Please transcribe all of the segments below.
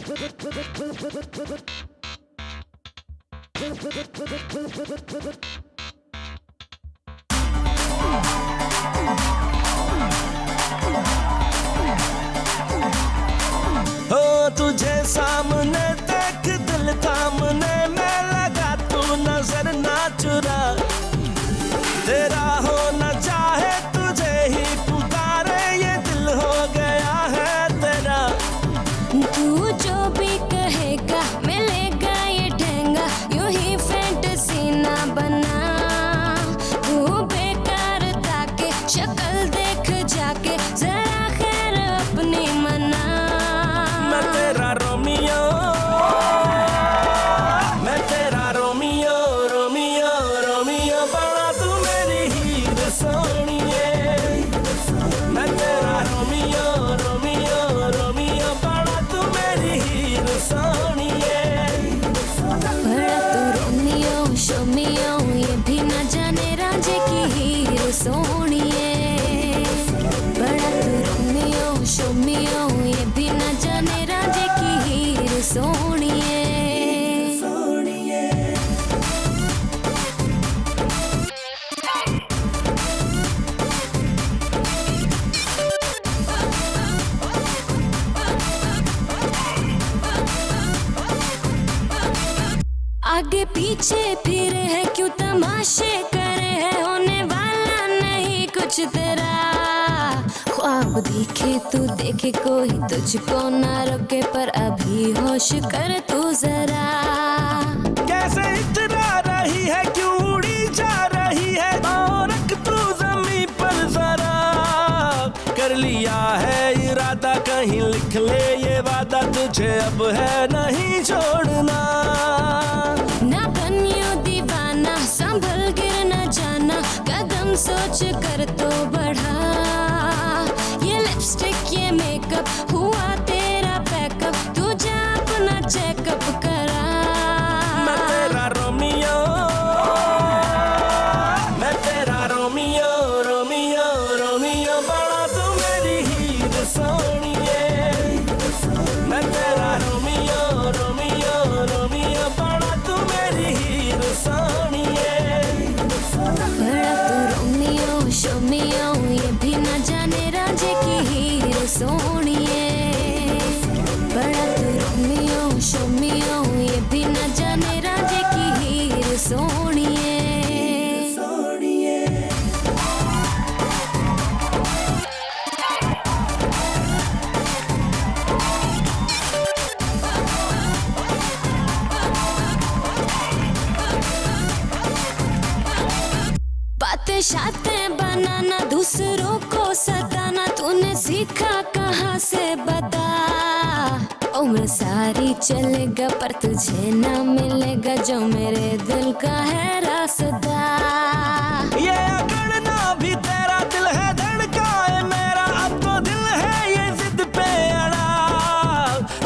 हो तुझे सामने देख दिल थामने में लगा, तू नजर ना चुरा। तेरा हो न चाहे तुझे ही पुकारे, ये दिल हो गया है तेरा। तू जो भी कहेगा मिलेगा ये ठेंगा, यूं ही फैंटेसी ना बना। तू बेकार ताके शक्ल देख जाके, जरा खैर अपनी मना। मैं तेरा रोमियो, मैं तेरा रोमियो, रोमियो रोमियो बड़ा तू मेरी हीर सोनिए। मैं तेरा रोमियो, रोमियो रोमियो बड़ा तू मेरी हीर सोनिए। बड़ा तू रोमियो शोमियो, ये भी न जाने रांझे की हीर सोनिए। बड़ा तू रोमियो शोमियो, ये भी न जाने रांझे की हीर सोनिए। आगे पीछे फिरे है क्यों तमाशे करे है, होने वाला नहीं कुछ तेरा। ख्वाब देखे तू देखे कोई तुझको ना रोके, पर अभी होश कर तू जरा। कैसे इतना रही है, क्यों उड़ी जा रही है, और रख तू जमीन पर जरा। कर लिया है इरादा कहीं लिख ले ये वादा, तुझे अब है नहीं छोड़ना। ना बनियो दीवाना संभल गिर न जाना, कदम सोच कर तो बढ़ा। ये लिपस्टिक ये मेकअप हुआ तेरा पैकअप, तू जा अपना चेकअप करा। मैं तेरा रोमियो, मैं तेरा रोमियो, रोमियो रोमियो बड़ा तू मेरी हीर सोनिए। मैं तेरा रोमियो, रोमियो रोमियो बड़ा तू मेरी हीर सोनिए। बड़ा तू रोमियो शोमियो, ये भी न जाने रांझे की हीर सोनिए। बड़ा तू रोमियो शोमियो, ये भी न जाने रांझे की हीर सोनिए। बातें शातें बनाना, दूसरों को सताना, तूने सीखा कहाँ से बता। उम्र सारी चलेगा पर तुझे ना मिलेगा, जो मेरे दिल का है रास्ता। ये अगड़ना भी तेरा दिल है, धड़का है मेरा अब तो दिल है ये जिद पे अड़ा।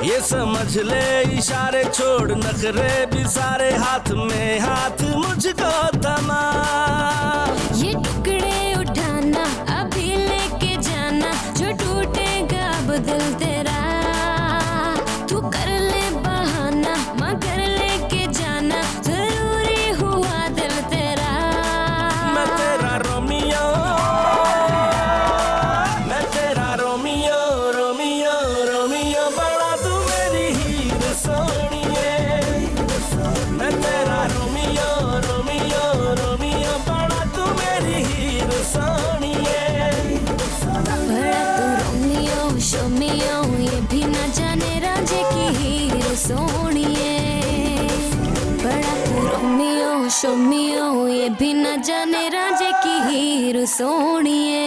ये समझ ले इशारे छोड़ नखरे भी सारे, हाथ में हाथ मुझको थमा। ये टुकड़े उठाना अभी लेके जाना, जो टूटेगा अब दिल तेरा। तू कर ले बहाना मगर लेके जाना, जरूरी हुआ दिल तेरा। मैं तेरा रोमियो, मैं तेरा रोमियो, रोमियो रोमियो बड़ा तू मेरी हीर सोनिए। मैं तेरा रोमियो, रोमियो रोमियो बड़ा तू मेरी हीर सोनिए। बड़ा तू रोमियो शोमियो, ये भी न जाने रांझे की हीर सोनिए। बड़ा तू रोमियो शोमियो, ये भी न जाने रांझे की हीर सोनिए।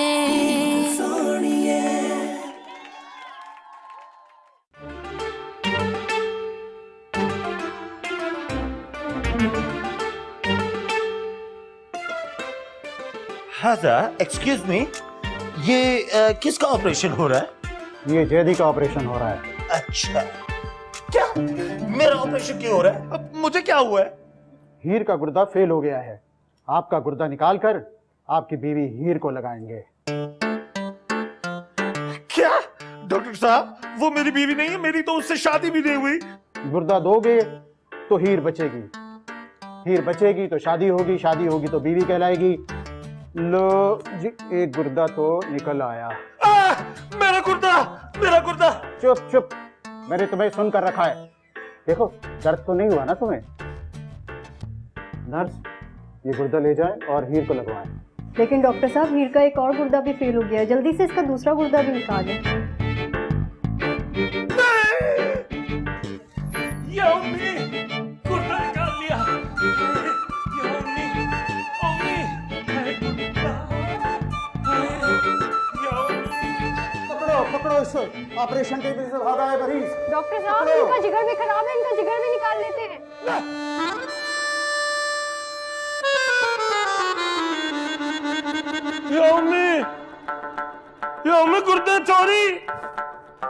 हाँ सर, एक्सक्यूज मी, ये किसका ऑपरेशन हो रहा है? ये जैदी का ऑपरेशन हो रहा है। अच्छा, क्या मेरा ऑपरेशन क्यों हो रहा है? अब मुझे क्या हुआ है? हीर का गुर्दा फेल हो गया है, आपका गुर्दा निकाल कर आपकी बीवी हीर को लगाएंगे। क्या डॉक्टर साहब, वो मेरी बीवी नहीं है, मेरी तो उससे शादी भी नहीं हुई। गुर्दा दोगे तो हीर बचेगी, हीर बचेगी तो शादी होगी, शादी होगी तो बीवी कहलाएगी। लो जी, एक गुर्दा तो निकल आया। मेरा गुर्दा, मेरा गुर्दा। चुप चुप, मैंने तुम्हें सुनकर रखा है। देखो दर्द तो नहीं हुआ ना तुम्हें? नर्स, ये गुर्दा ले जाए और हीर को लगवाएं। लेकिन डॉक्टर साहब, हीर का एक और गुर्दा भी फेल हो गया है, जल्दी से इसका दूसरा गुर्दा भी निकालें। या अम्मी, गुर्दा निकाल लिया। या अम्मी, अम्मी, है गुर्दा। या अम्मी। पकड़ो पकड़ो इसे, ऑपरेशन टेबल से भागा है मरीज। डॉक्टर साहब, इनका जिगर भी खराब है, इनका जिगर भी निकाल लेते हैं। या अम्मी, या अम्मी, गुर्दे चोरी।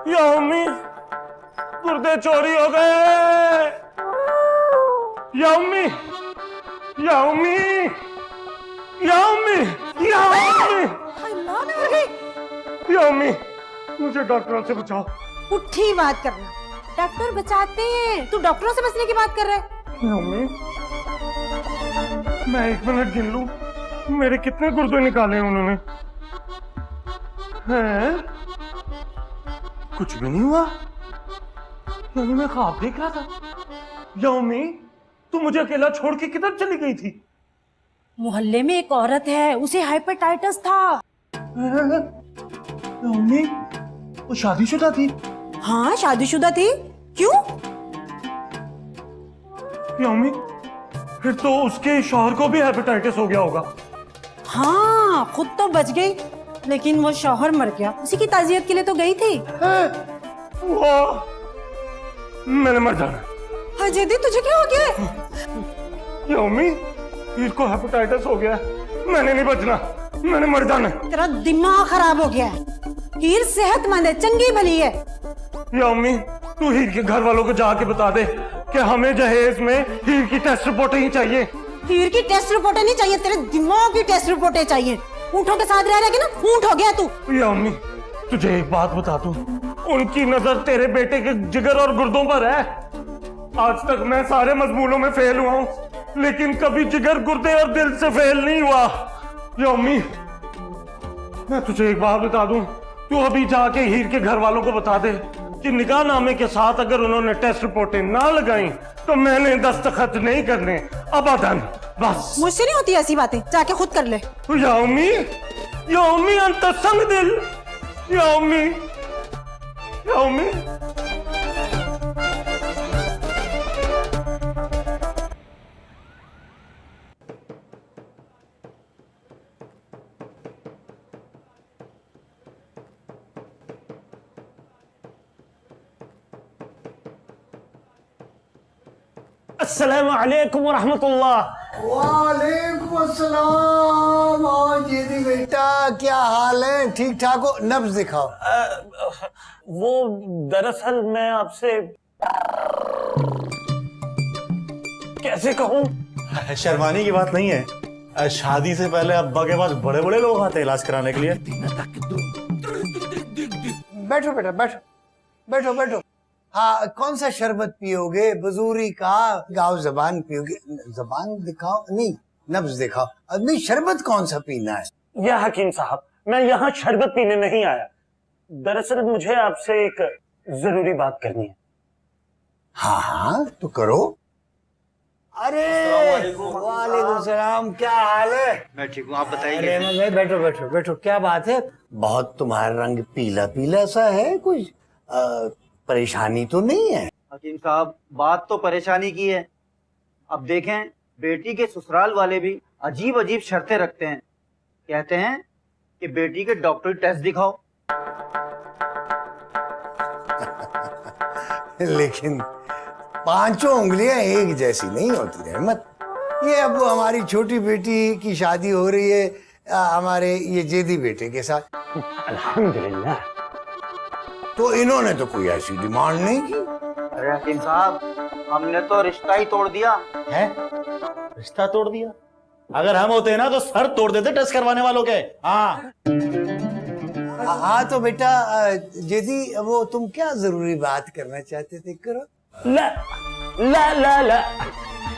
या अम्मी, गुर्दे चोरी हो गए। या अम्मी, या अम्मी, या अम्मी, या अम्मी, या अम्मी, मुझे डॉक्टरों से बचाओ। उठी बात करना, डॉक्टर बचाते हैं, तू डॉक्टरों से बचने की बात कर रहा है। या अम्मी, मैं 1 मिनट गिन लूं, मेरे कितने गुर्दे निकाले हैं उन्होंने? हैं? कुछ भी नहीं हुआ, यानी मैं ख्वाब देख रहा था। यौमी, तू मुझे अकेला छोड़ के किधर चली गई थी? मोहल्ले में एक औरत है, उसे हाइपेटाइटिस था। यौमी, वो शादीशुदा थी? हाँ, शादीशुदा थी। क्यों? यौमी, फिर तो उसके शौहर को भी हेपेटाइटिस हो गया होगा। हाँ, खुद तो बच गई, लेकिन वो शौहर मर गया। उसी की ताजियत के लिए तो गई थी। वाह, मैंने मर जाना। अजय दी, तुझे क्या हो गया? यौमी, हीर को हेपेटाइटिस हो गया, मैंने नहीं बचना, मैंने मर जाना। तेरा दिमाग खराब हो गया है। हीर सेहतमंद है, चंगी भली है। यौमी, तू हीर के घर वालों को जाके बता दे कि हमें जहेज में हीर की टेस्ट रिपोर्ट ही चाहिए। हीर की टेस्ट रिपोर्टें नहीं चाहिए, तेरे दिमाग की टेस्ट रिपोर्टें चाहिए। ऊँटों के साथ रह रहे ना, ऊँट हो गया तू। यौमी, तुझे एक बात बता दूं, उनकी नजर तेरे बेटे के जिगर और गुर्दों पर है। आज तक मैं सारे मजमूलों में फेल हुआ हूं, लेकिन कभी जिगर, गुर्दे और दिल से फेल नहीं हुआ। यौमी, मैं तुझे एक बात बता दूं, तू अभी जाके हीर के घर वालों को बता दे कि निकाहनामे के साथ अगर उन्होंने टेस्ट रिपोर्टें ना लगाई तो मैंने दस्तखत नहीं करने, अबदन। बस मुझसे नहीं होती ऐसी बातें, जाके खुद कर ले। यौमी, यौमी, अंत संग दिल। यौमी, यौमी, अस्सलामु अलैकुम व रहमतुल्लाह। वालेकुम अस्सलाम। और जी बेटा, क्या हाल है? ठीक ठाक हो? नब्ज दिखाओ। वो दरअसल मैं आपसे कैसे कहूँ? शर्माने की बात नहीं है। शादी से पहले अब्बा के पास बड़े बड़े लोग आते हैं इलाज कराने के लिए। बैठो बेटा, बैठो बैठो बैठो। हाँ, कौन सा शरबत पियोगे? बजूरी का, गाँव जबान पियोगे? जबान दिखाओ, नहीं नब्ज दिखाओ। नहीं, शरबत कौन सा पीना है? या हकीम साहब, मैं यहाँ शरबत पीने नहीं आया। दरअसल मुझे आपसे एक जरूरी बात करनी है। हाँ हाँ, तो करो। अरे वालेकुम सलाम, क्या हाल है? मैं ठीक हूँ, आप बताइए। अरे भाई, बैठो बैठो बैठो। क्या बात है? बहुत तुम्हारा रंग पीला पीला सा है, कुछ परेशानी तो नहीं है? हकीम साहब, बात तो परेशानी की है। अब देखें, बेटी के ससुराल वाले भी अजीब अजीब शर्तें रखते हैं। कहते हैं कि बेटी के डॉक्टरी टेस्ट दिखाओ। लेकिन पांचों उंगलियां एक जैसी नहीं होती रहमत। ये अब हमारी छोटी बेटी की शादी हो रही है हमारे ये जेदी बेटे के साथ। अल्हम्दुलिल्लाह। तो इन्होंने तो कोई ऐसी डिमांड नहीं की। अरे हकीम साहब, हमने तो रिश्ता ही तोड़ दिया है? रिश्ता तोड़ दिया? अगर हम होते ना तो सर तोड़ देते टेस्ट करवाने वालों के। हाँ, हाँ तो बेटा जेदी वो तुम क्या जरूरी बात करना चाहते थे, करो। ला ला ला ला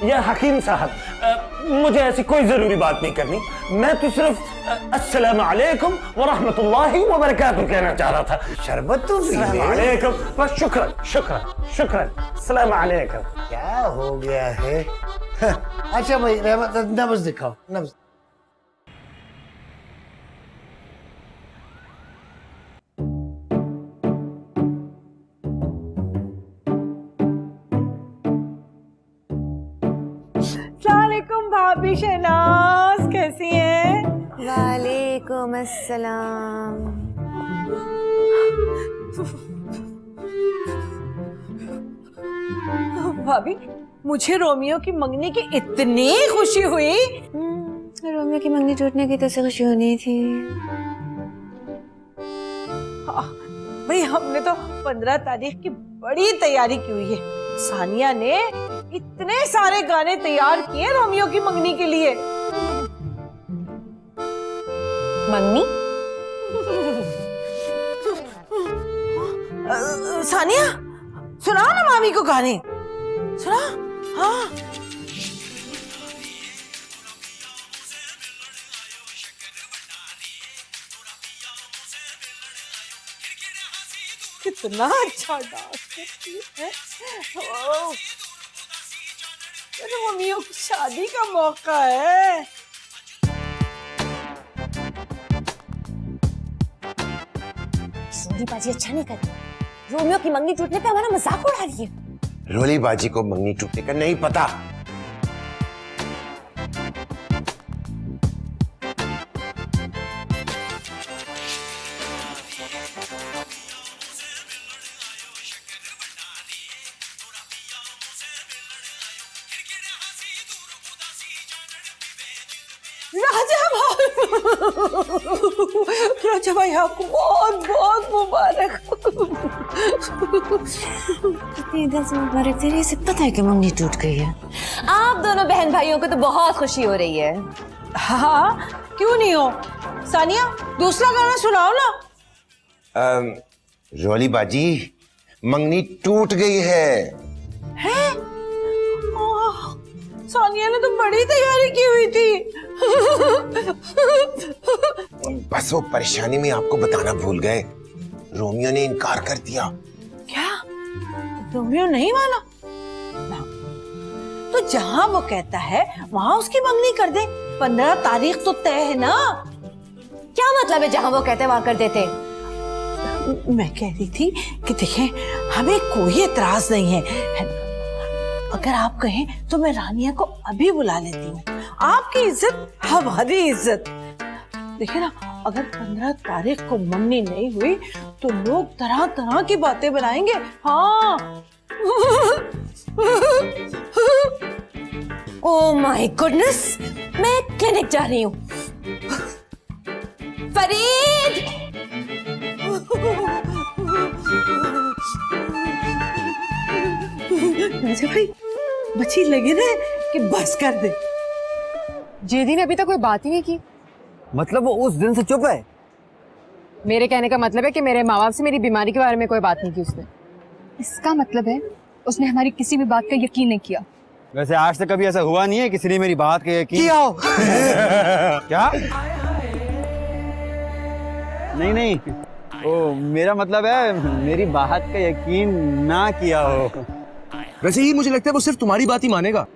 या हकीम साहब, मुझे ऐसी कोई जरूरी बात नहीं करनी। मैं तो सिर्फ अस्सलाम वालेकुम व रहमतुल्लाहि व बरकातहू कहना चाह रहा था। शरबत तो पी ले। वालेकुम, बस शुक्रन शुक्रन शुक्रन। अस्सलाम वालेकुम। क्या हो गया है? अच्छा भाई रहमत, नब्ज दिखाओ, नब्ज। सलामुअलैकुम भाभी शहनाज, कैसी हैं? वालेकुम अस्सलाम। भाभी मुझे रोमियो की मंगनी की इतनी खुशी हुई। रोमियो की मंगनी टूटने की तो से खुशी होनी थी। भाई हमने तो 15 तारीख की बड़ी तैयारी की हुई है। सानिया ने इतने सारे गाने तैयार किए रोमियो की मंगनी के लिए। मंगनी? सानिया सुनाओ ना मामी को गाने, सुना। हाँ कितना अच्छा डांस करती है। अरे मम्मियों की शादी का मौका है। सोनी बाजी अच्छा नहीं कर रही। रोमियो की मंगनी टूटने पे हमारा मजाक उड़ा रही है। रोली बाजी को मंगनी टूटने का नहीं पता। राजा भाई आपको बहुत बहुत मुबारक। कितनी दिल से मुबारक तेरी, इसे पता है कि मंगनी टूट गई है। आप दोनों बहन भाइयों को तो बहुत खुशी हो रही है। हाँ क्यों नहीं हो। सानिया दूसरा गाना सुनाओ ना। रोली बाजी मंगनी टूट गई है। हैं? सानिया ने तो बड़ी तैयारी की हुई थी। बस वो परेशानी में आपको बताना भूल गए, रोमियो ने इनकार कर दिया। क्या रोमियो नहीं माना? ना। तो जहां वो कहता है वहां उसकी मंगनी कर दे। 15 तारीख तो तय है ना। क्या मतलब है जहां वो कहते वहां कर देते? मैं कह रही थी कि देखें हमें कोई एतराज नहीं है। अगर आप कहें तो मैं रानिया को अभी बुला लेती हूँ। आपकी इज्जत हमारी इज्जत। देखिए ना, अगर 15 तारीख को मंगनी नहीं हुई तो लोग तरह तरह की बातें बनाएंगे। हाँ। ओह माय गुडनेस, मैं क्लिनिक जा रही हूँ। फरीद! राजा भाई बच्ची लगे ना कि बस कर दे। जेदी ने अभी तक कोई बात ही नहीं की। मतलब वो उस दिन से चुप है। मेरे कहने का मतलब है कि मेरे माँ बाप से मेरी बीमारी के बारे में कोई बात नहीं की उसने। इसका मतलब है उसने हमारी किसी भी बात का यकीन नहीं किया। वैसे आज तक कभी ऐसा हुआ नहीं है किसी ने मेरी बात का यकीन किया हो। क्या? नहीं नहीं, ओ मेरा मतलब है मेरी बात का यकीन ना किया हो। वैसे ही मुझे लगता है वो सिर्फ तुम्हारी बात ही मानेगा।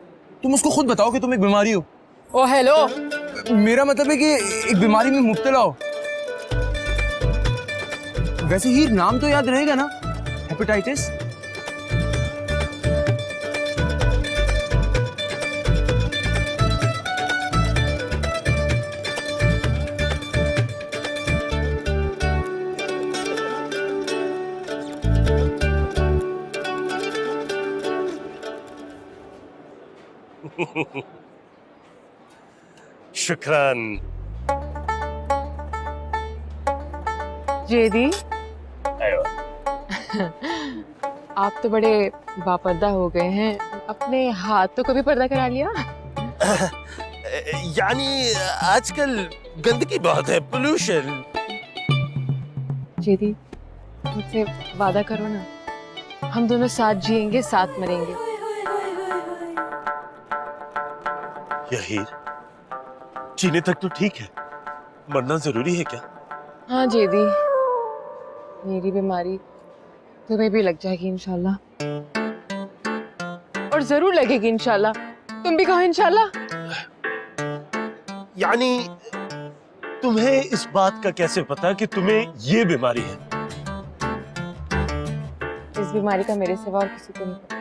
तुम उसको खुद बताओ कि तुम एक बीमारी हो। ओ हेलो, मेरा मतलब है कि एक बीमारी में मुब्तला हो। वैसे ही नाम तो याद रहेगा ना, हेपेटाइटिस। शुक्रान। जेदी आप तो बड़े बापर्दा हो गए हैं। अपने हाथ तो कभी पर्दा करा लिया? यानी आजकल गंदगी बहुत है, पोल्यूशन। जेदी, मुझसे वादा करो ना, हम दोनों साथ जिएंगे, साथ मरेंगे। हीर, जीने तक तो ठीक है, मरना जरूरी है क्या? हाँ जेदी, मेरी बीमारी तुम्हें भी लग जाएगी इंशाल्लाह, और जरूर लगेगी इंशाल्लाह। तुम भी कहो इंशाल्लाह। यानी तुम्हें इस बात का कैसे पता कि तुम्हें ये बीमारी है? इस बीमारी का मेरे सिवा और किसी को नहीं पता,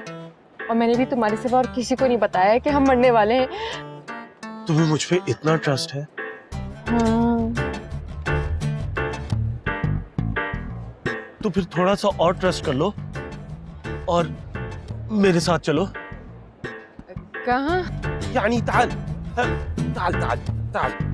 और मैंने भी तुम्हारे सिवा और किसी को नहीं बताया है कि हम मरने वाले हैं। तुम्हें मुझ पे इतना ट्रस्ट है? हाँ। तो फिर थोड़ा सा और ट्रस्ट कर लो और मेरे साथ चलो। कहाँ? यानी ताल ताल ताल ताल,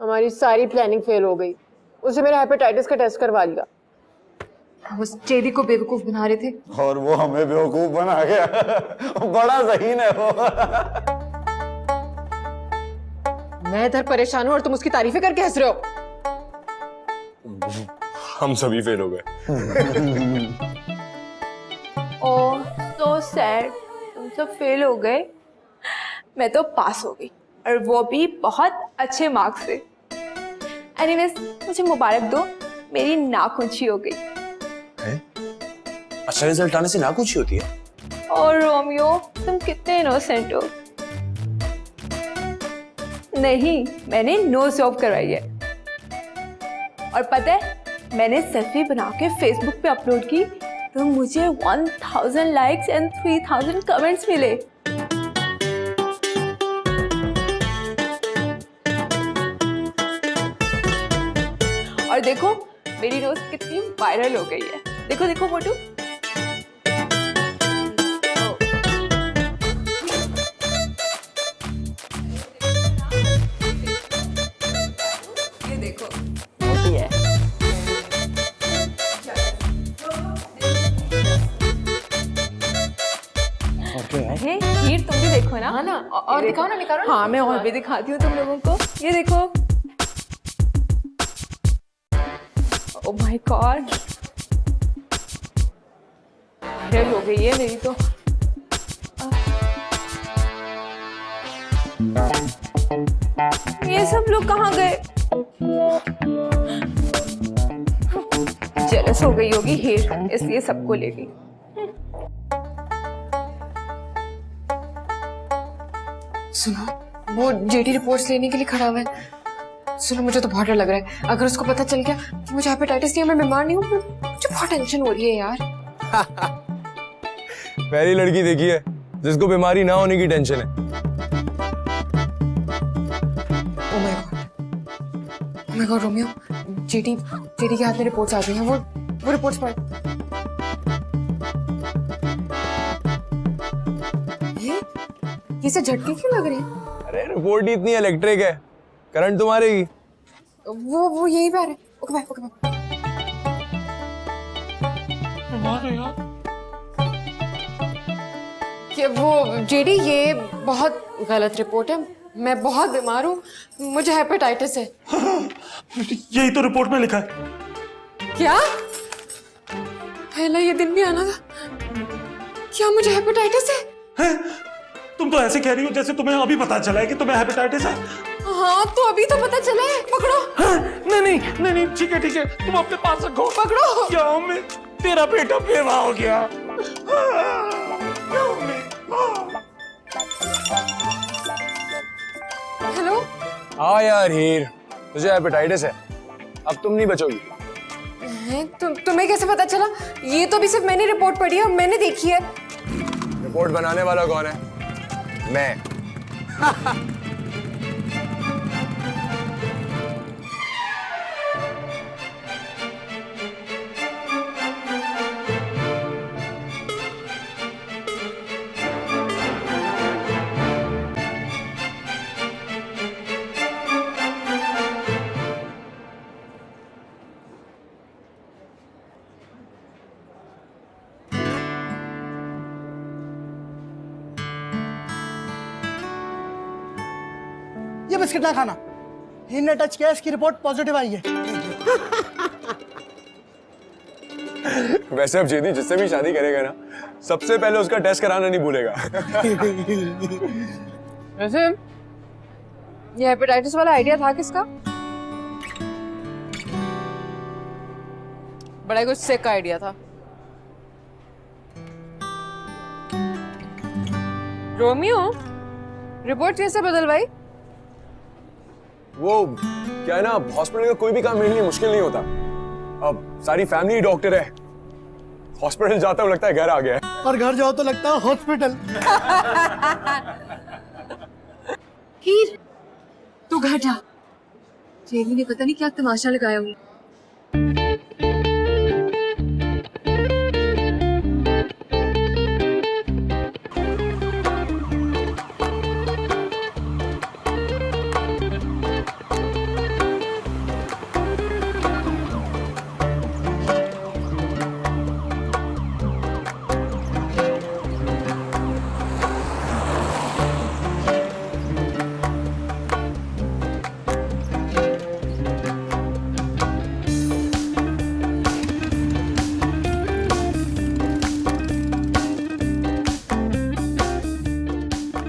हमारी सारी प्लानिंग फेल हो गई। उसे मेरा हेपेटाइटिस का टेस्ट करवा लिया। बस जेदी को बेवकूफ बना रहे थे और वो हमें बेवकूफ बना गया। बड़ा ज़हीन है वो। मैं इधर परेशान हूँ और तुम उसकी तारीफें करके हंस रहे हो। हम सभी फेल हो गए। ओह सो सैड, तुम सब फेल हो गए। मैं तो पास हो गई, और वो भी बहुत अच्छे मार्क्स से। एनीवेज, मुझे मुबारक दो, मेरी नाक ऊंची हो गई। अच्छा रिजल्ट आने से नाक ऊंची होती है? और रोमियो, तुम कितने इनोसेंट हो। नहीं, मैंने नोज जॉब करवाई है। और पता है, मैंने सेल्फी बना के फेसबुक पे अपलोड की तो मुझे 1000 लाइक्स एंड 3000 कमेंट्स मिले। और देखो मेरी नोज कितनी वायरल हो गई है। देखो देखो मोटू। ये देखो मोटी है। अरे हीर, तुम भी देखो ना। हाँ ना, और दिखाओ ना, निकालो ना। हाँ, मैं और भी दिखाती हूँ तुम लोगों को। ये देखो। ओह माय गॉड, वायरल हो गई है मेरी तो। ये सब लोग कहाँ गए? जेलस हो गई होगी हीर, इसलिए सबको ले गई। सुनो, वो जेडी रिपोर्ट्स लेने के लिए खड़ा हुआ है। सुनो, मुझे तो बहुत डर लग रहा है। अगर उसको पता चल गया कि मुझे हेपेटाइटिस नहीं है, मैं बीमार नहीं हूँ, मुझे बहुत टेंशन हो रही है यार। पहली लड़की देखी है जिसको बीमारी ना होने की टेंशन है। Oh my God Romeo, JD के हाथ में रिपोर्ट्स आ गई हैं। वो रिपोर्ट्स पढ़। ये से झटके क्यों लग रहे हैं? अरे रिपोर्ट ही इतनी इलेक्ट्रिक है, करंट तो मारेगी। वो यही पे आ रहा है। Okay bye, okay bye. कि वो जेडी, ये बहुत गलत रिपोर्ट है। मैं बहुत बीमार हूँ, मुझे हेपेटाइटिस है। यही तो रिपोर्ट में लिखा है। क्या? पहला ये दिन भी आना था। क्या मुझे हेपेटाइटिस है? तुम तो ऐसे कह रही हो जैसे तुम्हें अभी पता चला है कि तुम्हें हेपेटाइटिस है। हाँ, तो अभी तो पता चला है। पकड़ो। नहीं, ठीक है, तुम अपने पास रखो। पकड़ो। क्या मैं तेरा बेटा बेवा हो गया? हेलो। हाँ यार हीर, तुझे हेपेटाइटिस है, अब तुम नहीं बचोगी। तुम्हें कैसे पता चला? ये तो अभी सिर्फ मैंने रिपोर्ट पढ़ी है और मैंने देखी है। रिपोर्ट बनाने वाला कौन है? मैं। ये बिस्किट ना खाना, हीर ने टच किया, इसकी रिपोर्ट पॉजिटिव आई है। वैसे अब जेदी जिससे भी शादी करेगा ना, सबसे पहले उसका टेस्ट कराना नहीं भूलेगा। वैसे ये हेपेटाइटिस वाला आइडिया था किसका? बड़ा कुछ सिक आइडिया था। रोमियो, रिपोर्ट कैसे बदलवाई? वो क्या है ना, हॉस्पिटल का कोई भी काम मेरे लिए मुश्किल नहीं होता। अब सारी फैमिली डॉक्टर है, हॉस्पिटल जाता हूँ लगता है घर आ गया है, और घर जाओ तो लगता है हॉस्पिटल। हीर, तू घर जा, जेली ने पता नहीं क्या तमाशा लगाया हुआ।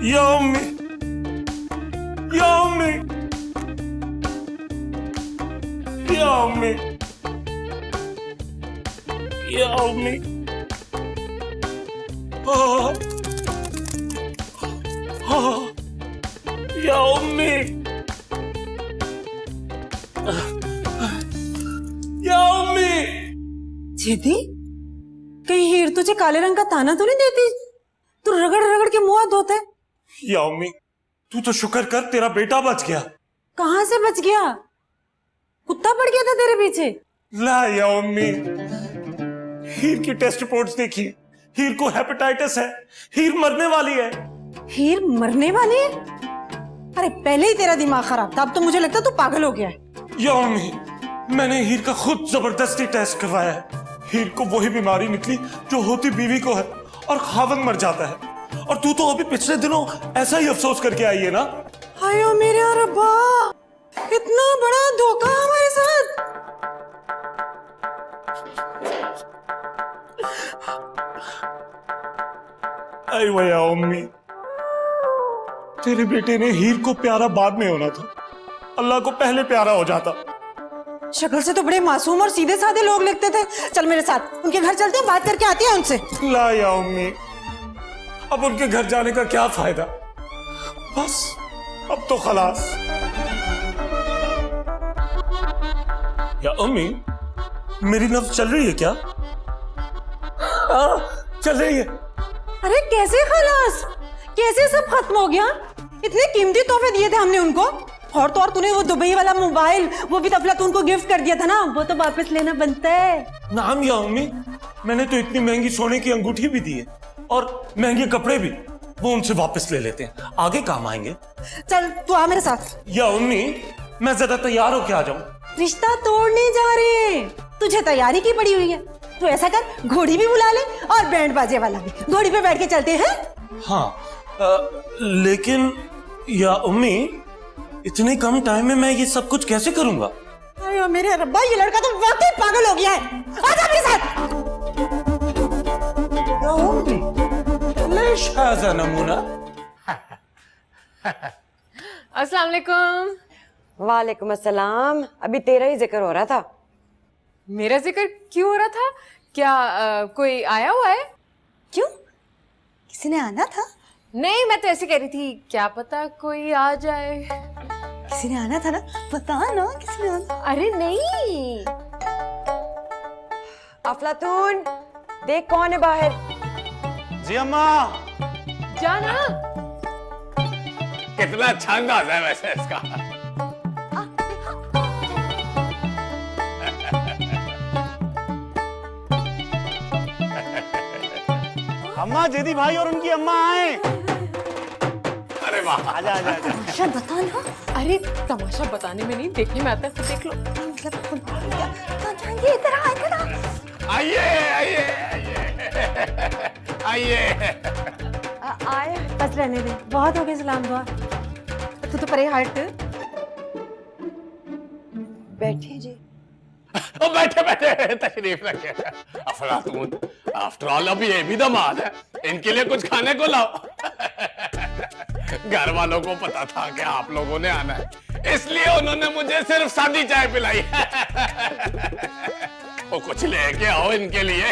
Yummy. Yummy. Yummy. Yummy. Oh. Oh. Yummy. Yummy. जेदी, कहीं हीर तुझे काले रंग का ताना तो नहीं देती? तू रगड़ रगड़ के मुंह धोता है। यामी, तू तो शुक्र कर तेरा बेटा बच गया। कहाँ से बच गया? कुत्ता पड़ गया था तेरे पीछे। ला यामी, हीर की टेस्ट रिपोर्ट्स देखी, हीर को हेपेटाइटिस है, हीर मरने वाली है। हीर मरने वाली है? अरे पहले ही तेरा दिमाग खराब था, अब तो मुझे लगता तू पागल हो गया है। यामी, मैंने हीर का खुद जबरदस्ती टेस्ट करवाया है। हीर को वही बीमारी निकली जो होती बीवी को है, और खावंद मर जाता है। और तू तो अभी पिछले दिनों ऐसा ही अफसोस करके आई है ना? हाय मेरे रब्बा, इतना बड़ा धोखा हमारे साथ। आई वया अम्मी, तेरे बेटे ने हीर को प्यारा बाद में होना था, अल्लाह को पहले प्यारा हो जाता। शक्ल से तो बड़े मासूम और सीधे साधे लोग लगते थे। चल मेरे साथ, उनके घर चलते हैं, बात करके आती है उनसे। ला या अम्मी, अब उनके घर जाने का क्या फायदा? बस अब तो खलास। या अम्मी, मेरी नब्ज चल रही है क्या? चल रही है। अरे कैसे खलास? कैसे सब खत्म हो गया? इतने कीमती तोहफे दिए थे हमने उनको, और तो और तूने वो दुबई वाला मोबाइल, वो भी अफलातून को गिफ्ट कर दिया था ना, वो तो वापस लेना बनता है। नाम या अम्मी, मैंने तो इतनी महंगी सोने की अंगूठी भी दी है, और महंगे कपड़े भी, वो उनसे वापस ले लेते हैं, आगे काम आएंगे। चल तू आ मेरे साथ। या अम्मी, मैं ज्यादा तैयार होके आ जाऊं? रिश्ता तोड़ने जा रहे हैं, तुझे तैयारी की पड़ी हुई है। तू ऐसा कर, घोड़ी भी बुला ले और बैंड बाजे वाला भी, घोड़ी पे बैठ के चलते हैं। हाँ, लेकिन या अम्मी, इतने कम टाइम में मैं ये सब कुछ कैसे करूंगा? अरे मेरे रब्बा, ये लड़का तो वाकई पागल हो गया है। आजा मेरे साथ। नमूना। अस्सलाम वालेकुम। वालेकुम अस्सलाम। अभी तेरा ही जिक्र हो रहा था। मेरा जिक्र क्यों हो रहा था? क्या कोई आया हुआ है? क्यों, किसी ने आना था? नहीं, मैं तो ऐसे कह रही थी, क्या पता कोई आ जाए। किसी ने आना था ना, बता ना किसी ने आना। अरे नहीं। अफलातून, देख कौन है बाहर। जी अम्मा। जाना। कितना अच्छा अंदाज है वैसे इसका। अम्मा, जेदी भाई और उनकी अम्मा आए। अरे वाह, आजा आजा आजा। तमाशा बताना। अरे तमाशा बताने में नहीं, देखने में आता है तो देख लो। इधर आ, इधर आ। आइए आइए आइए आइए। आए बस रहने दे, बहुत हो गए सलाम दुआ। तू तो परे हट। बैठिए जी। ओ बैठे बैठे, तशरीफ रखे। अफलातून, आफ्टर ऑल अभी ये भी दामाद है, इनके लिए कुछ खाने को लाओ। घर वालों को पता था कि आप लोगों ने आना है, इसलिए उन्होंने मुझे सिर्फ सादी चाय पिलाई। वो कुछ लेके आओ इनके लिए।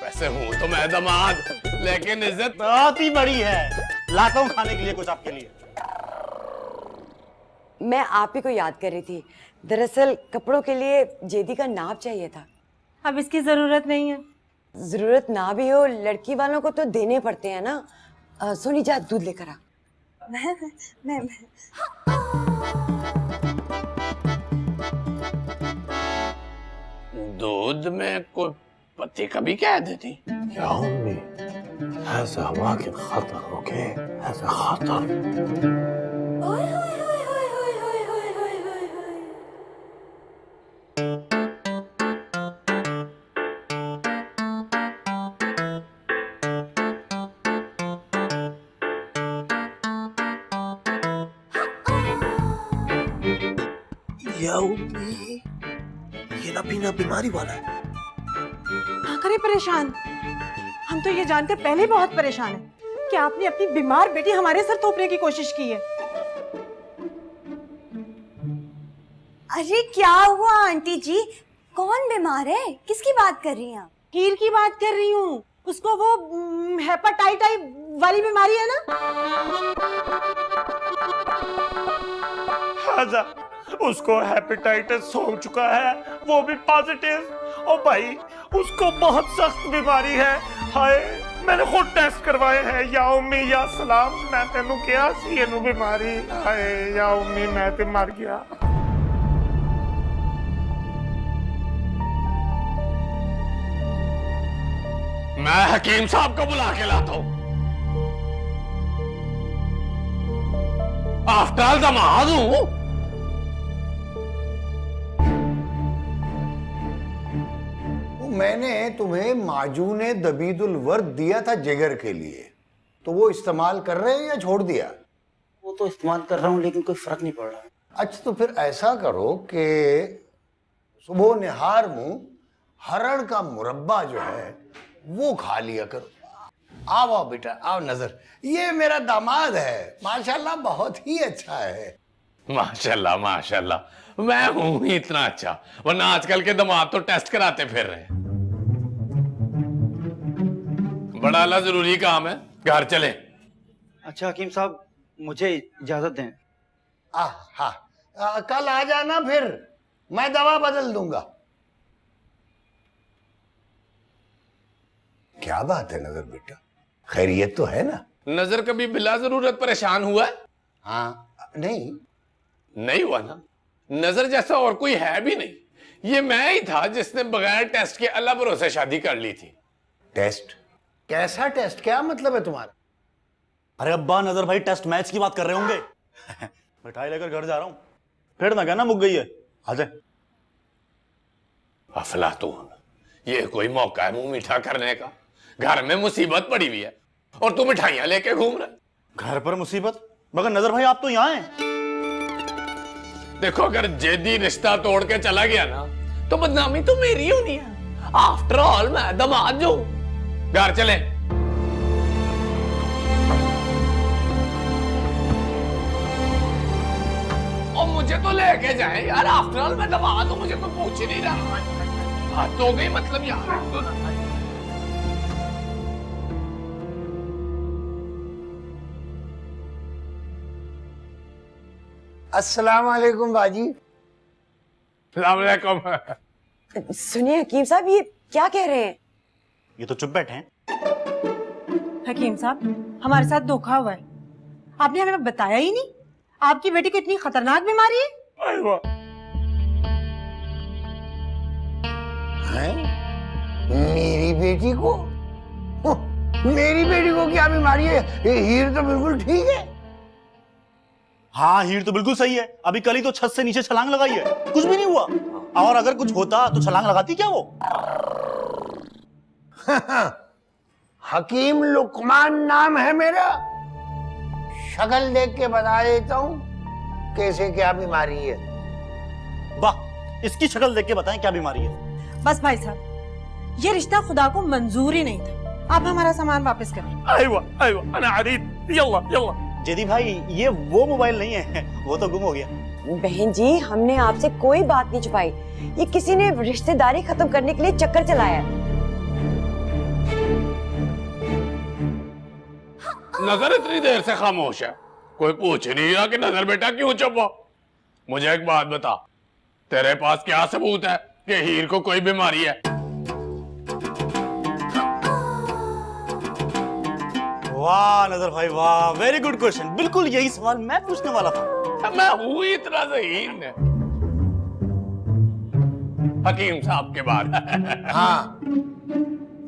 वैसे हूं तो मैं दामाद, लेकिन इज्जत बहुत ही बड़ी है। लाता हूँ खाने के लिए कुछ आपके लिए। मैं आप ही को याद कर रही थी। दरअसल कपड़ों के लिए जेदी का नाप चाहिए था। अब इसकी जरूरत नहीं है। जरूरत ना भी हो, लड़की वालों को तो देने पड़ते हैं ना। सोनी जा दूध लेकर आ। मैं दूध में कोई पत्ती कभी कह देती। क्या उम्मी, ऐसे हवा के खतर हो गए, ऐसे खतर। या उम्मी, ये ना पीना बीमारी वाला है। ना करे परेशान। हम तो ये जानकर पहले ही बहुत परेशान हैं कि आपने अपनी बीमार बेटी हमारे सर थोपने की कोशिश की है। अरे क्या हुआ आंटी जी? कौन बीमार है? किसकी बात कर रही हैं आप? हीर की बात कर रही हूँ। उसको वो हेपेटाइटिस वाली बीमारी है ना। आजा, उसको हेपेटाइटिस हो चुका है, वो भी पॉजिटिव। ओ भाई, उसको बहुत सख्त बीमारी है। हाय, मैंने खुद टेस्ट करवाए हैं। या उम्मी या सलाम, मैं तेनू क्या सी इनू बीमारी। हाय या उम्मी, मैं ते मर गया। मैं हकीम साहब को बुला के लाता हूं। आफ्टर ऑल दामाद हूं। मैंने तुम्हें माजूने दबीदुल वर्द दिया था जिगर के लिए, तो वो इस्तेमाल कर रहे हो या छोड़ दिया? वो तो इस्तेमाल कर रहा हूँ, लेकिन कोई फर्क नहीं पड़ रहा। अच्छा, तो फिर ऐसा करो कि सुबह निहार मुंह हरड़ का मुरब्बा जो है वो खा लिया करो। आओ आओ बेटा, आओ नजर। ये मेरा दामाद है, माशाल्लाह बहुत ही अच्छा है। माशाल्लाह माशाल्लाह, मैं हूं ही इतना अच्छा, वरना आजकल के दामाद तो टेस्ट कराते फिर रहे हैं। बड़ा ला जरूरी काम है, घर चले। अच्छा हकीम साहब, मुझे इजाजत दें। हाँ, कल आ जाना, फिर मैं दवा बदल दूंगा। क्या बात है नजर बेटा, खैरियत तो है ना? नजर कभी बिला जरूरत परेशान हुआ है? हाँ, नहीं हुआ ना। नजर जैसा और कोई है भी नहीं। ये मैं ही था जिसने बगैर टेस्ट के अल्लाह भरोसे शादी कर ली थी। टेस्ट? कैसा टेस्ट? क्या मतलब है तुम्हारा? अरे अब्बा, नजर भाई टेस्ट मैच की बात कर रहे होंगे। मिठाई लेकर घर जा रहा हूं, फिर ना कहना मुक गई है। आजा। अफलातून, ये कोई मौका है मुंह मीठा करने का? घर में मुसीबत पड़ी हुई है और तू मिठाइयां लेके घूम रहा। घर पर मुसीबत? मगर नजर भाई आप तो यहाँ हैं। देखो, अगर जेदी रिश्ता तोड़ के चला गया ना, तो बदनामी तो मेरी होनी है। आफ्टर ऑल मैं दामाद जो। घर चले। और मुझे तो लेके जाए यार, आफ्टर ऑल मैं दामाद हूं, मुझे तो पूछ ही नहीं रहा। हाथ हो गई मतलब यार तो ना। अस्सलाम वालेकुम बाजी। अस्सलाम वालेकुम। सुनिए हकीम साहब, ये क्या कह रहे हैं? ये तो चुप बैठे हैं। हकीम साहब, हमारे साथ धोखा हुआ है। आपने हमें बताया ही नहीं। आपकी बेटी को इतनी खतरनाक बीमारी है। मेरी बेटी को? मेरी बेटी को क्या बीमारी है? हीर तो बिल्कुल ठीक है। हाँ, हीर तो बिल्कुल सही है। अभी कल ही तो छत से नीचे छलांग लगाई है, कुछ भी नहीं हुआ। और अगर कुछ होता तो छलांग लगाती क्या वो? हकीम लुकमान नाम है मेरा। शक्ल देख के बता देता हूँ कैसे क्या बीमारी है। वाह, इसकी शक्ल देख के बताएं क्या बीमारी है। बस भाई साहब, ये रिश्ता खुदा को मंजूर ही नहीं था। आप हमारा सामान वापस करें। अयवा अयवा अना अरीद, यल्ला यल्ला। जेदी भाई, ये वो मोबाइल नहीं है, वो तो गुम हो गया। बहन जी, हमने आपसे कोई बात नहीं छुपाई। ये किसी ने रिश्तेदारी खत्म करने के लिए चक्कर चलाया है। नजर इतनी देर से खामोश है, कोई पूछ नहीं रहा कि नजर बेटा क्यों चुप हो। मुझे एक बात बता, तेरे पास क्या सबूत है कि हीर को कोई बीमारी है? वाह नजर भाई वाह, वेरी गुड क्वेश्चन। बिल्कुल यही सवाल मैं पूछने वाला था। मैं हूं इतना ज़हीन हकीम साहब के बाद। हाँ,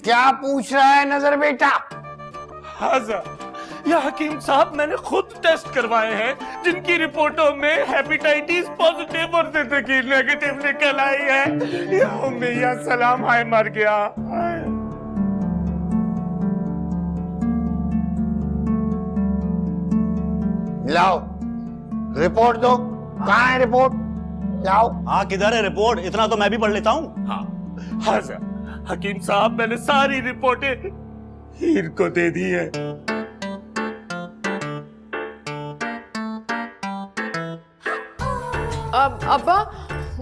क्या पूछ रहा है नजर बेटा? हाँ सर, या हकीम साहब, मैंने खुद टेस्ट करवाए हैं जिनकी रिपोर्टों में हेपेटाइटिस पॉजिटिव और जिंदगी नेगेटिव निकल आई है। या उम्मी या सलाम, हाय मर गया। लाओ रिपोर्ट दो। कहाँ है रिपोर्ट? लाओ। हाँ, किधर है रिपोर्ट? इतना तो मैं भी पढ़ लेता हूँ। हाँ सर, हकीम साहब, मैंने सारी रिपोर्टें हीर को दे दी है। अब्बा,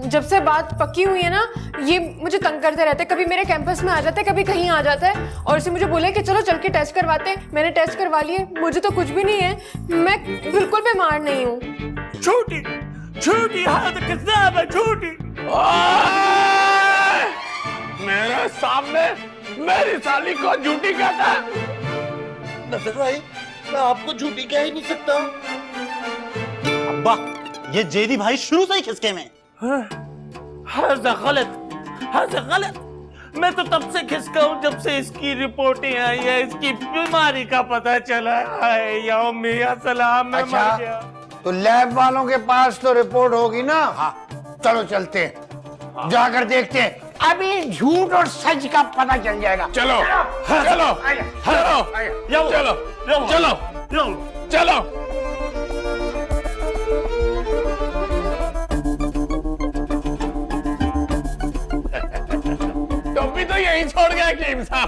जब से बात पक्की हुई है ना, ये मुझे तंग करते रहते। कभी मेरे कैंपस में आ जाते, कभी कहीं आ जाता है और इसे मुझे बोले कि चलो चल के टेस्ट करवाते हैं। मैंने टेस्ट करवा लिए, मुझे तो कुछ भी नहीं है। मैं बिल्कुल बीमार नहीं हूँ। झूठी झूठी, हाँ तो किस्सा है झूठी। मेरे सामने मेरी साली को झूठी कहता है? नजर भाई, मैं आपको झूठी कह ही नहीं सकता। अब्बा, ये जेदी भाई शुरू से ही खिसके में। हाज़ा गलत। मैं तो तब से खिसका हूँ जब से इसकी रिपोर्टें आई है, इसकी बीमारी का पता चला है। या उम्मी या सलाम, मैं मर गया। तो लैब वालों के पास तो रिपोर्ट होगी ना? हाँ, चलो चलते हैं, जाकर देखते हैं। अभी झूठ और सच का पता चल जाएगा। चलो चलो चलो चलो चलो चलो। टोपी तो यहीं छोड़ गया हकीम साहब।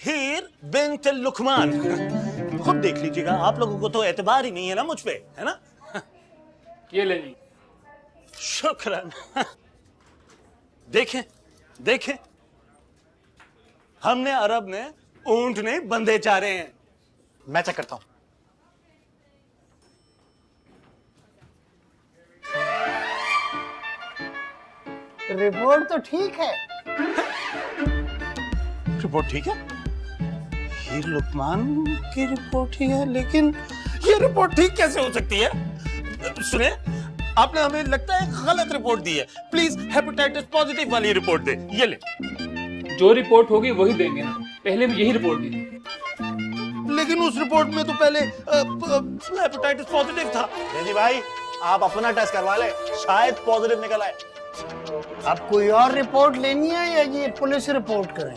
हीर बिन्त लुकमान। खुद देख लीजिएगा, आप लोगों को तो एतबार ही नहीं है ना मुझ पे, है ना? ये ले ली। शुक्रन। देखें, हमने अरब में ऊंट नहीं बंदे चारे हैं। मैं चेक करता हूं। रिपोर्ट तो ठीक है। रिपोर्ट ठीक है? हीर लुकमान की रिपोर्ट ही है, लेकिन ये रिपोर्ट ठीक कैसे हो सकती है? सुने, आपने हमें लगता है गलत रिपोर्ट दी है। प्लीज हेपेटाइटिस पॉजिटिव वाली रिपोर्ट दे। ये ले। जो रिपोर्ट होगी वही देंगे ना, पहले भी यही रिपोर्ट दी थी। लेकिन उस रिपोर्ट में तो पहले हेपेटाइटिस पॉजिटिव था। जेदी भाई, आप अपना टेस्ट करवा ले, शायद पॉजिटिव निकल आए। अब कोई और रिपोर्ट लेनी है या ये पुलिस रिपोर्ट करें?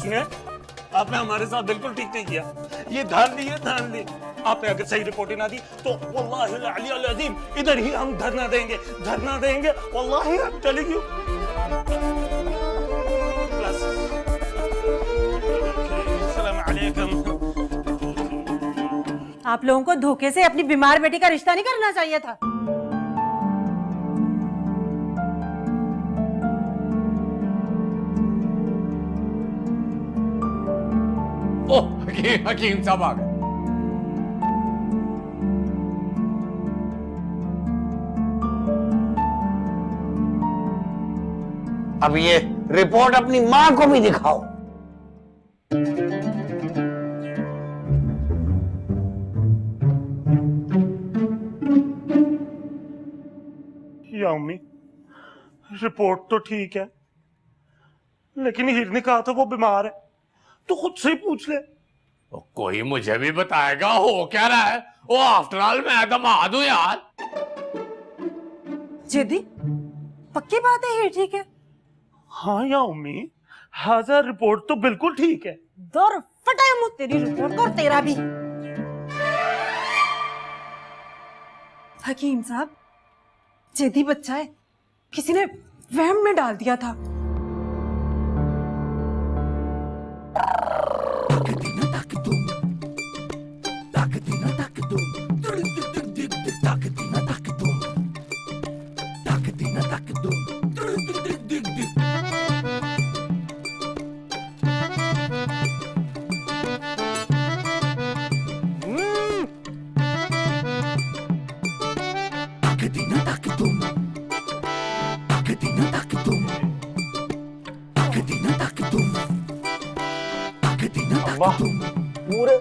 सुनिए, आपने हमारे साथ बिल्कुल ठीक नहीं किया। ये धान ली। आपने अगर सही रिपोर्ट ना दी तो वल्लाहि अल अज़ीम इधर ही हम धरना देंगे। वल्लाहि I'm telling you. आप लोगों को धोखे से अपनी बीमार बेटी का रिश्ता नहीं करना चाहिए था। ओ हकीम साहब आ गए। अब ये रिपोर्ट अपनी माँ को भी दिखाओ। या अम्मी, रिपोर्ट तो ठीक है, लेकिन हीर ने कहा था वो बीमार है, तो खुद से ही पूछ ले। तो कोई मुझे भी बताएगा हो क्या रहा है? वो आफ्टर ऑल मैं दामाद हूं यार। जेदी, पक्की बात है, ये ठीक है? हाँ या अम्मी, हाजा रिपोर्ट तो बिल्कुल ठीक है। दौर फटाए मुझ तेरी रिपोर्ट को और तेरा भी। हकीम साहब, जेदी बच्चा है, किसी ने वहम में डाल दिया था। पूरे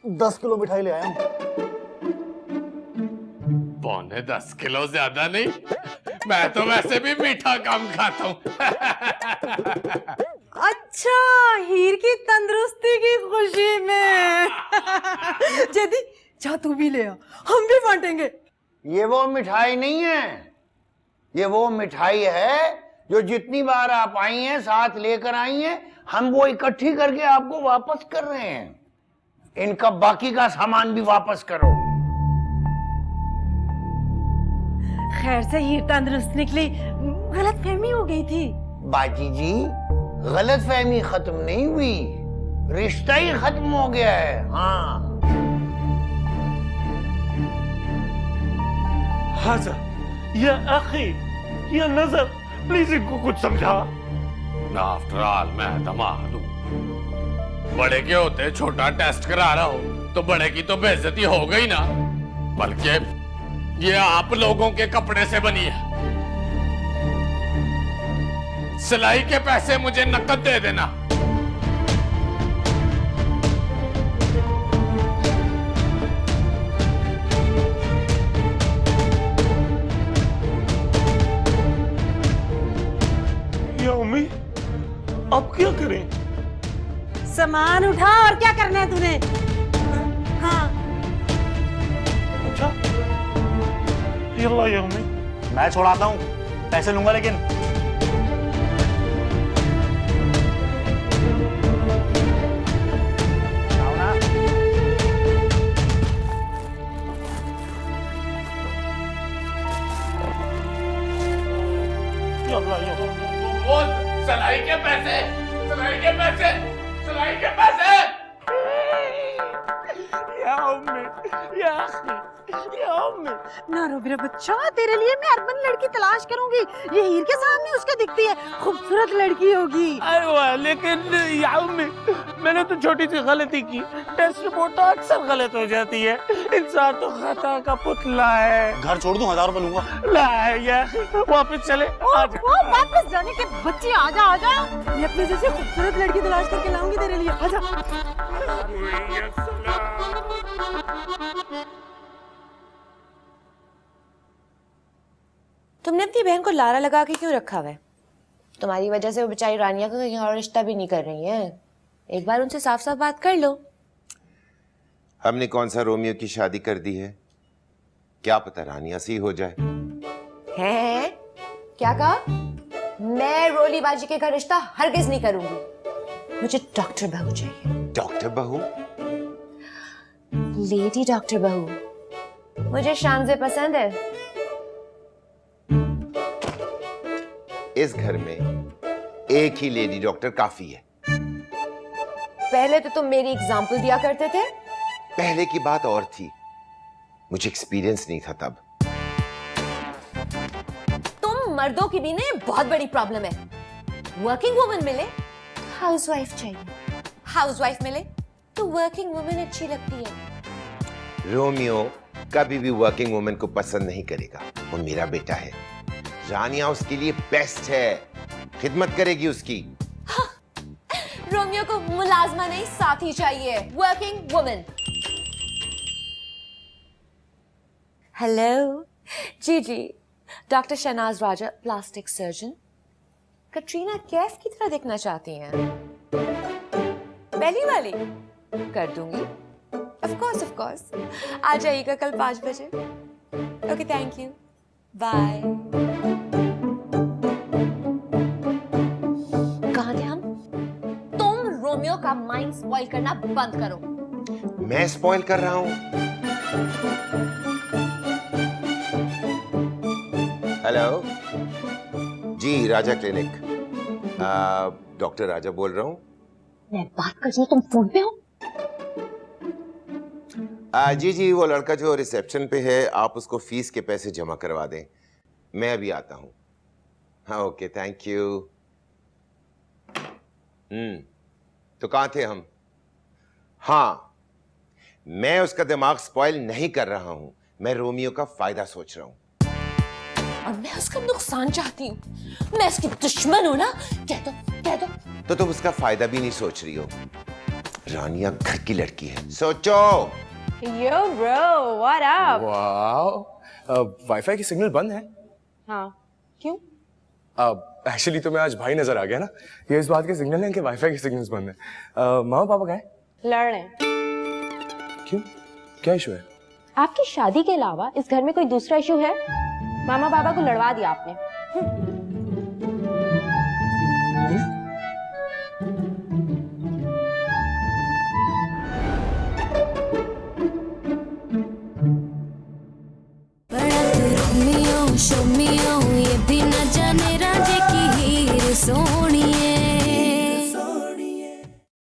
10 किलो मिठाई ले आया हूँ। 10 किलो ज्यादा नहीं, मैं तो वैसे भी मीठा कम खाता हूँ। अच्छा, हीर की तंदुरुस्ती की खुशी में। जेदी, जा तू भी ले आ, हम भी बांटेंगे। ये वो मिठाई नहीं है, ये वो मिठाई है जो जितनी बार आप आई हैं साथ लेकर आई हैं, हम वो इकट्ठी करके आपको वापस कर रहे हैं। इनका बाकी का सामान भी वापस करो। खैर से हीर तंदुरुस्त निकली, गलत फहमी हो गई थी। बाजी जी, गलत फहमी खत्म नहीं हुई, रिश्ता ही खत्म हो गया है। हाँ, हाजा, या अखी, या नजर, प्लीज इनको कुछ समझा। आफ्टर ऑल मैं दामाद हूँ। बड़े के होते छोटा टेस्ट करा रहा हो तो बड़े की तो बेइज्जती हो गई ना, बल्कि ये आप लोगों के कपड़े से बनी है। सिलाई के पैसे मुझे नकद दे देना। या अम्मी, अब क्या करें? सामान उठा, और क्या करना है तूने? हाँ, अच्छा, या अम्मी, मैं छोड़ाता हूँ, पैसे लूंगा लेकिन। वो सिलाई के पैसे, सिलाई के पैसे, सिलाई के पैसे। या अम्मी, या अखी, या अम्मी। ना रो मेरा बच्चा, तेरे लिए मैं अर्बन लड़की तलाश करूंगी। ये हीर के सामने उसके दिखती है, खूबसूरत लड़की होगी। अरे लेकिन या अम्मी, मैंने तो छोटी सी गलती की। टेस्ट रिपोर्ट तो अक्सर गलत हो जाती है, इंसान तो खता का पुतला है। घर छोड़ दूं, 1000 रुपए लूंगा। ला यार, वापस चले। वापस जाने के बच्चे, आजा आजा, मैं अपने जैसे खूबसूरत लड़की तलाश करके लाऊंगी तेरे लिए, आजा। तुमने अपनी बहन को लारा लगा के क्यों रखा हुआ है? तुम्हारी वजह से वो बेचारी रानिया का कहीं और रिश्ता भी नहीं कर रही है। एक बार उनसे साफ साफ बात कर लो। हमने कौन सा रोमियो की शादी कर दी है, क्या पता रानिया से ही हो जाए। हैं? क्या कहा? मैं रोली बाजी के घर रिश्ता हरगिज नहीं करूंगी। मुझे डॉक्टर बहू चाहिए। डॉक्टर बहू? लेडी डॉक्टर बहू। मुझे शानजे पसंद है। इस घर में एक ही लेडी डॉक्टर काफी है। पहले तो तुम मेरी एग्जाम्पल दिया करते थे। पहले की बात और थी, मुझे एक्सपीरियंस नहीं था तब। तुम मर्दों की भी ने बहुत बड़ी प्रॉब्लम है। वर्किंग वुमन मिले, हाउसवाइफ चाहिए। हाउसवाइफ मिले तो वर्किंग वुमन अच्छी लगती है। रोमियो कभी भी वर्किंग वुमन को पसंद नहीं करेगा। वो मेरा बेटा है। रानिया उसके लिए बेस्ट है, खिदमत करेगी उसकी। हाँ, रोमियो को मुलाजमा नहीं साथी चाहिए, वर्किंग वुमन। हेलो जी, डॉक्टर शहनाज राजा, प्लास्टिक सर्जन। कटरीना कैफ की तरह दिखना चाहती हैं? पहली वाली कर दूंगी। ऑफ कोर्स आ जाइएगा कल 5 बजे। Okay, thank you, bye. कहाँ थे हम? तुम रोमियो का माइंड स्पॉइल करना बंद करो। मैं स्पॉइल कर रहा हूं? हेलो जी, राजा क्लिनिक। डॉक्टर राजा बोल रहा हूं। मैं बात कर रही हूँ, तुम फोन पे हो? जी, वो लड़का जो रिसेप्शन पे है, आप उसको फीस के पैसे जमा करवा दें। मैं अभी आता हूं। हाँ, ओके, थैंक यू। तो कहाँ थे हम? हाँ, मैं उसका दिमाग स्पॉइल नहीं कर रहा हूं, मैं रोमियो का फायदा सोच रहा हूं। और मैं उसका नुकसान चाहती हूँ। मैं उसकी दुश्मन हूं ना? कह दो। तो तुम उसका फायदा भी नहीं सोच रही हो। रानिया घर की लड़की है, सोचो। यो bro, what up? Wow, wifi की सिग्नल बंद है। हाँ, क्यों? एक्चुअली तो मैं आज भाई नजर आ गया ना, ये इस बात के सिग्नल है कि वाईफाई के सिग्नल्स बंद है। मामा पापा कहाँ हैं? लड़ रहे हैं। क्यों, क्या इशू है? आपकी शादी के अलावा इस घर में कोई दूसरा इशू है? मामा बाबा को लड़वा दिया आपने। बड़ा तू रोमियो शोमियो, ये भी न जाने राजे की हीर सोनी।